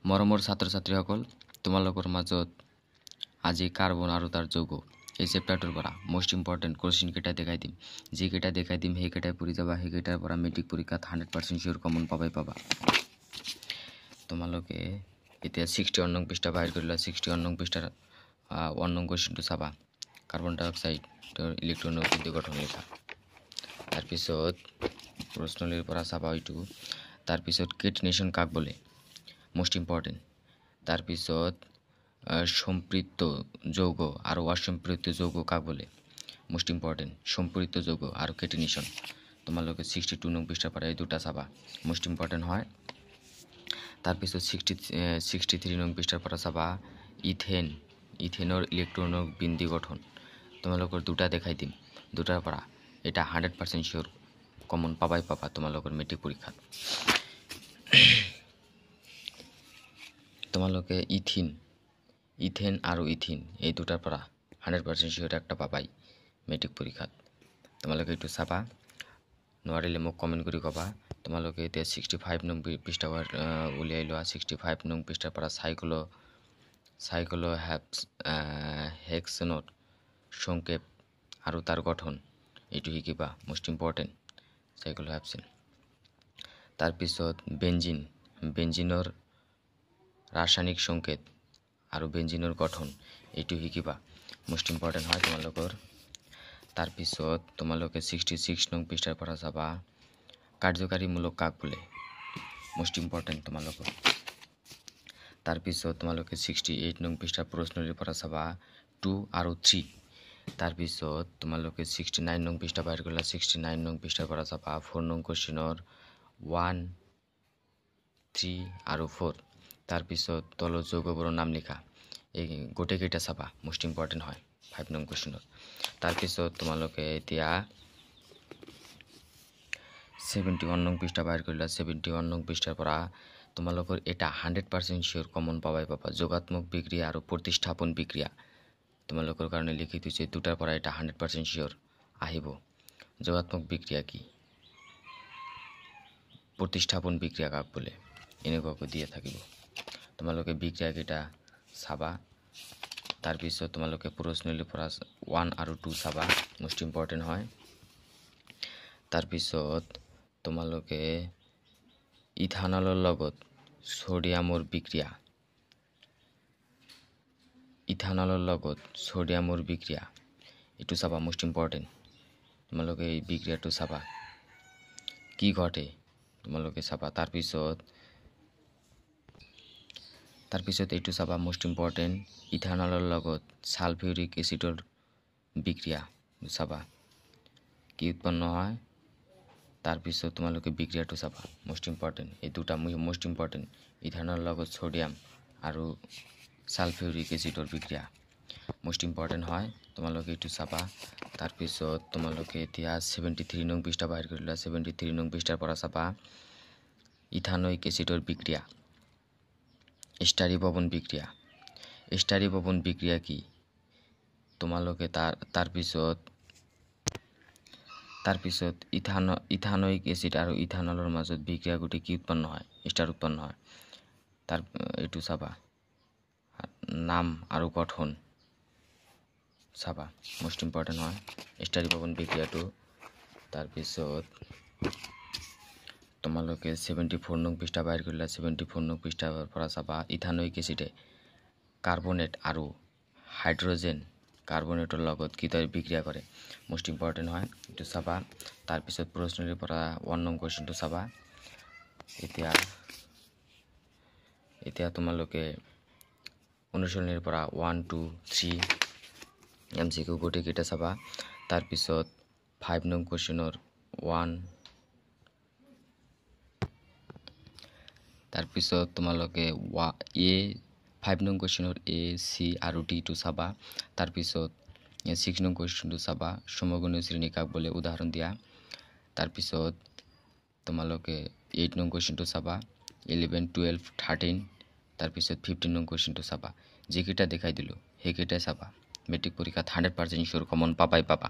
মৰমৰ ছাত্ৰ ছাত্ৰীসকল, তোমালোকৰ মাজত আজি কাৰ্বন আৰু তাৰ যৌগ এই চেপ্টাৰটোৰ পৰা মোষ্ট ইম্পৰ্টেণ্ট কুৱেশ্যন কেইটা দেখাই দিম। যিকেইটা দেখাই দিম সেইকেইটাই পঢ়ি যাবা। সেইকেইটাৰ পৰা মেট্ৰিক পৰীক্ষাত 100% চিয়ৰ কমন পাবা। তোমালোকে এতিয়া 61 নং পৃষ্ঠা বাহিৰ কৰিলা। 61 নং পৃষ্ঠাৰ 1 নং কুৱেশ্যনটো চাবা। কাৰ্বন ডাই অক্সাইডৰ ইলেক্ট্ৰনৰ বৃদ্ধি গঠন লিখা। তাৰপিছত প্ৰশ্নলীৰ পৰা চাবা এইটো। তাৰপিছত কেটিনেশ্যন কাক বোলে, মোষ্ট ইম্পৰ্টেণ্ট। তাৰপিছত সম্পৃক্ত যৌগ আৰু অসম্পৃক্ত যৌগ কাক বোলে, মোষ্ট ইম্পৰ্টেণ্ট। সম্পৃক্ত যৌগ আৰু কেটিনেশ্যন তোমালোকে 62 নং পৃষ্ঠাৰ পৰা এই দুটা চাবা, মোষ্ট ইম্পৰ্টেণ্ট হয়। তাৰপিছত 63 নং পৃষ্ঠাৰ পৰা চাবা ইথেনৰ ইলেক্ট্ৰনৰ বৃদ্ধি গঠন। তোমালোকৰ দুটা দেখাই দিম, দুটাৰ পৰা এটা 100% চিয়ৰ কমন পাবা তোমালোকৰ মেট্ৰিক পৰীক্ষাত। তোমালোকে ইথেন আৰু ইথিন এই দুটাৰ পৰা 100% চিয়ৰ একটা পাবাই মেট্ৰিক পৰীক্ষাত। তোমালোকে এইটো চাবা, নোৱাৰিলে মোক কমেণ্ট কৰি ক'বা। তোমালোকে এতিয়া 65 নং পৃষ্ঠা উলিয়াই লোৱা। 65 নং পৃষ্ঠাৰ পৰা হেক্সেনৰ সংক্ষেপ আৰু তাৰ গঠন এইটো শিকিবা, মোষ্ট ইম্পৰ্টেণ্ট চাইক্লোহেক্সেন। তাৰপিছত বেঞ্জিনৰ ৰাসায়নিক সংকেত আৰু বেঞ্জিনৰ গঠন এইটো শিকিবা, মোষ্ট ইম্পৰ্টেণ্ট হয় তোমালোকৰ। তাৰপিছত তোমালোকে 66 নং পৃষ্ঠাৰ পৰা চাবা কাৰ্যকাৰীমূলক কাক বোলে, মোষ্ট ইম্পৰ্টেণ্ট তোমালোকৰ। তাৰপিছত তোমালোকে 68 নং পৃষ্ঠাৰ প্ৰশ্নলীৰ পৰা চাবা 2 আৰু 3। তাৰপিছত তোমালোকে 69 নং পৃষ্ঠা বাহিৰ কৰিলা। 69 নং পৃষ্ঠাৰ পৰা চাবা 4 নং কুৱেশ্যনৰ 1, 3 আৰু 4। তাৰপিছত তলত যৌগবোৰৰ নাম লিখা, এই গোটেইকেইটা চাবা, মোষ্ট ইম্পৰ্টেণ্ট হয় 5 নং কুৱেশ্যনত। তাৰপিছত তোমালোকে এতিয়া 71 নং পৃষ্ঠা বাহিৰ কৰিলা। 71 নং পৃষ্ঠাৰ পৰা তোমালোকৰ এটা 100% চিয়ৰ কমন পাবা। যোগাত্মক বিক্ৰিয়া আৰু প্ৰতিস্থাপন বিক্ৰিয়া তোমালোকৰ কাৰণে লিখি থৈছে, দুটাৰ পৰা এটা 100% চিয়ৰ আহিব। যোগাত্মক বিক্ৰিয়া কি, প্ৰতিস্থাপন বিক্ৰিয়া কাক বোলে, এনেকুৱাকৈ দিয়া থাকিব। তোমালোকে বিক্ৰিয়াকেইটা চাবা। তাৰপিছত তোমালোকে প্ৰশ্নলীৰ পৰা 1 আৰু 2 চাবা, মোষ্ট ইম্পৰ্টেণ্ট হয়। তাৰপিছত তোমালোকে ইথানলৰ লগত ছ'ডিয়ামৰ বিক্ৰিয়া এইটো চাবা, মোষ্ট ইম্পৰ্টেণ্ট। তোমালোকে এই বিক্ৰিয়াটো চাবা, কি ঘটে তোমালোকে চাবা। তাৰপিছত এইটো চাবা, মোষ্ট ইম্পৰ্টেণ্ট। ইথানলৰ লগত ছালফিউৰিক এচিডৰ বিক্ৰিয়া চাবা, কি উৎপন্ন হয়। তাৰপিছত তোমালোকে বিক্ৰিয়াটো চাবা, মোষ্ট ইম্পৰ্টেণ্ট। এই দুটা মোষ্ট ইম্পৰ্টেণ্ট, ইথানলৰ লগত ছ'ডিয়াম আৰু ছালফিউৰিক এচিডৰ বিক্ৰিয়া মোষ্ট ইম্পৰ্টেণ্ট হয়, তোমালোকে এইটো চাবা। তাৰপিছত তোমালোকে এতিয়া 73 নং পৃষ্ঠা বাহিৰ কৰিলা। 73 নং পৃষ্ঠাৰ পৰা চাবা ইথানয়িক এচিডৰ বিক্ৰিয়া, ষ্টাৰিবৰ্ণ বিক্ৰিয়া কি তোমালোকে তাৰপিছত ইথানয়িক এচিড আৰু ইথানলৰ মাজত বিক্ৰিয়া ঘটি কি উৎপন্ন হয়, ষ্টাৰ উৎপন্ন হয়। এইটো চাবা, নাম আৰু গঠন চাবা, মোষ্ট ইম্পৰ্টেণ্ট হয় ষ্টাৰিবৰ্ণ বিক্ৰিয়াটো। তাৰপিছত তোমালোকে 74 নং পৃষ্ঠা বাহিৰ কৰিলা। 74 নং পৃষ্ঠাৰ পৰা চাবা ইথানয়িক এচিডে কাৰ্বনেট আৰু হাইড্ৰজেন কাৰ্বনেটৰ লগত কিদৰে বিক্ৰিয়া কৰে, মোষ্ট ইম্পৰ্টেণ্ট হয়, এইটো চাবা। তাৰপিছত প্ৰশ্নলীৰ পৰা 1 নং কুৱেশ্যনটো চাবা। এতিয়া তোমালোকে অনুশীলনীৰ পৰা 1, 2, 3 MCQ গোটেইকেইটা চাবা। তাৰপিছত 5 নং কুৱেশ্যনৰ 1, তাৰপিছত তোমালোকে 5 নং কুৱেশ্যনৰ A, C আৰু D টো চাবা। তাৰপিছত 6 নং কুৱেশ্যনটো চাবা, সমগণীয় শ্ৰেণী কাক বোলে, উদাহৰণ দিয়া। তাৰপিছত তোমালোকে 8 নং কুৱেশ্যনটো চাবা, 11, 12, 13। তাৰপিছত 15 নং কুৱেশ্যনটো চাবা। যিকেইটা দেখাই দিলোঁ সেইকেইটাই চাবা, মেট্ৰিক পৰীক্ষাত 100% চিয়ৰ কমন পাবা।